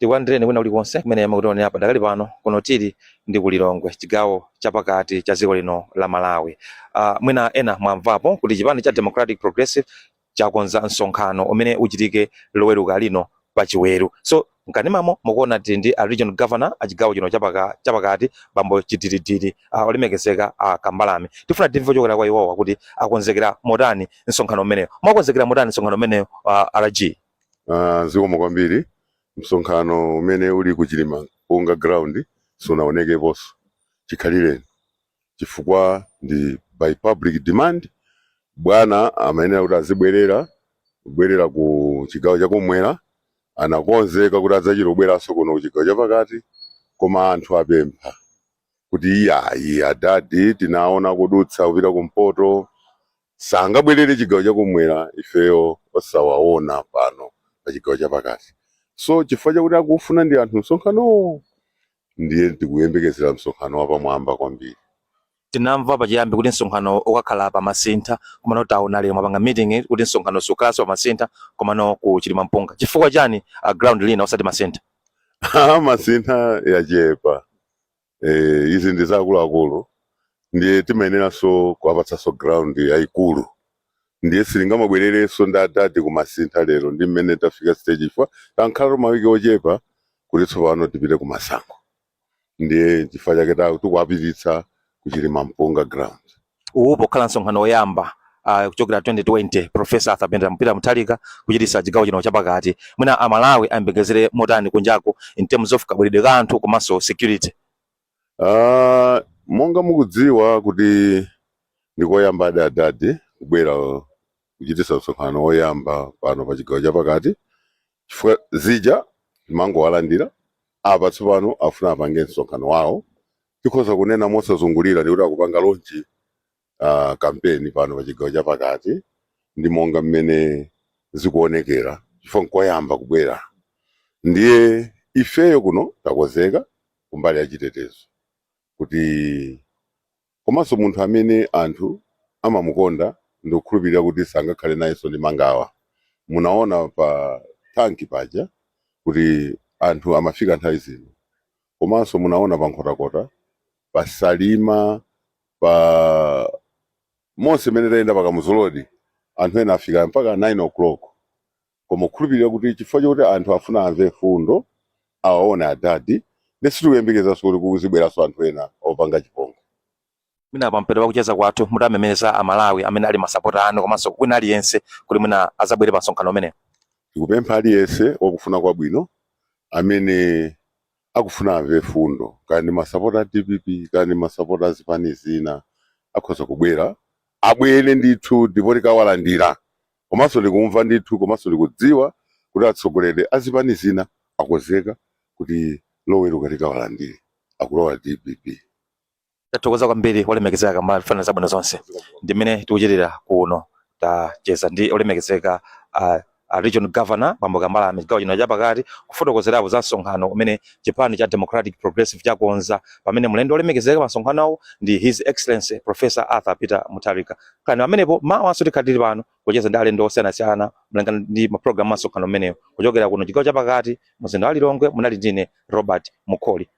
Tikulandireni kwina kulikonse kumene mukutionera padakali pano kuno tili ndi ku Lilongwe chigawo chapakati cha dziko lino la Malawi. Mwina ena mwamvapo kuti chipani cha Democratic Progressive chakonza msonkhano umene uchitike loweruka lino pachiweru. So mkanimamo mukuona tili ndi a regional governor a chigawo chino chapakati bambo Chitiridiri olemekezeka Kambalame. Tifuna timve chokera kwa iwowa kuti akonzekera motani msonkhano umeneyo. Mwakonzekera motani msonkhano umeneyo RG? Zikomo kwambiri. Msonkhano umene uli kuchilima unga ground sunaonekeponso chikhalireni chifukwa ndi by public demand. Bwana amayenera kuti azibwerera ku chigawo chakumwera, anakonzeka kuti adzachirobweranso kuno kuchigawo chapakati, koma anthu apempha kuti iyayi adadi tinaona kudutsa kupita kumpoto sangabwerere chigawo chakumwera, ifeyo osawaona pano pa chigawo chapakati. So chifukwa chakuti akufuna ndi anthu msonkhano, ndiye tikuyembekezera msonkhano wapamwamba kwambiri. Tinamva pachiyambi kuti msonkhano ukakhala pa Masintha, komano taona lero mwapanga meeting kuti msonkhano sukhalanso pa Masintha komano ku Chilimampunga. Chifukwa chani ground lina osati Masintha? Masintha yachepa. Izi ndi zakuluakulu, ndiye timayeneranso kuwapatsanso ground yayikulu. Ndiye silingamabwererenso ndadadi ku Masintha lero, ndi mmene tafika stage ifwa tankhala mawiki ochepa kuti tsopano tipite ku Masankho. Ndiye chifukwa chake tikuwapititsa ku Chilimampunga ground. Upo khala msonkhano woyamba kuchokera 2020 Professor Arthur Peter Mutharika kuchititsa chigawo chino chapakati. Mwina Amalawi ayembekezere motani kunjako in terms of kabweredwe ka anthu komanso security? Monga mukudziwa kuti ndikoyamba adadi kubwera kuchititsa msonkhano woyamba pano pa chigawo chapakati, chifukwa zija timangowalandira apa tsopano afuna apange msonkhano wawo. Tikhoza kunena mosazungulira ndi kuti akupanga launch campaign pano pa chigawo chapakati, ndi monga mmene zikuonekera chifukwa nkoyamba kubwera. Ndiye ifeyo kuno takonzeka kumbali ya chitetezo kuti komanso munthu amene anthu amamukonda ndi kukhulupirira kuti sangakhale nayenso ndi mangawa. Munaona pa tanki paja kuti anthu amafika nthawi zino, komanso munaona pa Nkhotakota, pa Salima, pa monse mene tayenda pa Kamuzolodi anthu ena afika mpaka 9 o'clock. Koma kukhulupirira kuti chifukwa chokuti anthu afuna amve fundo awaone adadi, nesitiyembekezaso kuti kuzibweranso anthu ena opanga chipongwe. Mwina pampero pakucheza kwathu mutamemeza Amalawi amene ali masapota anu komanso kwina aliyense kuti mwina azabwere pa msonkhano umeneyo? Tikupempha aliyense wakufuna kwabwino amene akufuna amve fundo, kandi masapota a DPP kandi masapota a zipani zina akhoza kubwera, abwere ndithu ndipo tikawalandira. Komanso ndikumva ndithu, komanso ndikudziwa kuti atsogoleri a zipani zina akonzeka kuti loweruka tikawalandire akulowa DPP. Tathokoza kwambiri olemekezeka Kambalame, fana zabwino zonse. Ndimene tikuchitira kuno tacheza ndi olemekezeka regional governor bambo Kambalame chigawo chino chapakati kufotokozerapo za msonkhano umene chipani cha Democratic Progressive chakonza, pamene mlendo olemekezeka pa msonkhanowo ndi His Excellency Professor Arthur Peter Mutharika. Kani pamenepo mawanso tikhalire pano kucheza ndi alendo osiyanasiyana mlengana ndi mapulogalamu a msonkhano umeneyo kuchokera kuno chigawo chapakati mzinda wa Lilongwe. Munali ndine Robert Mukholi.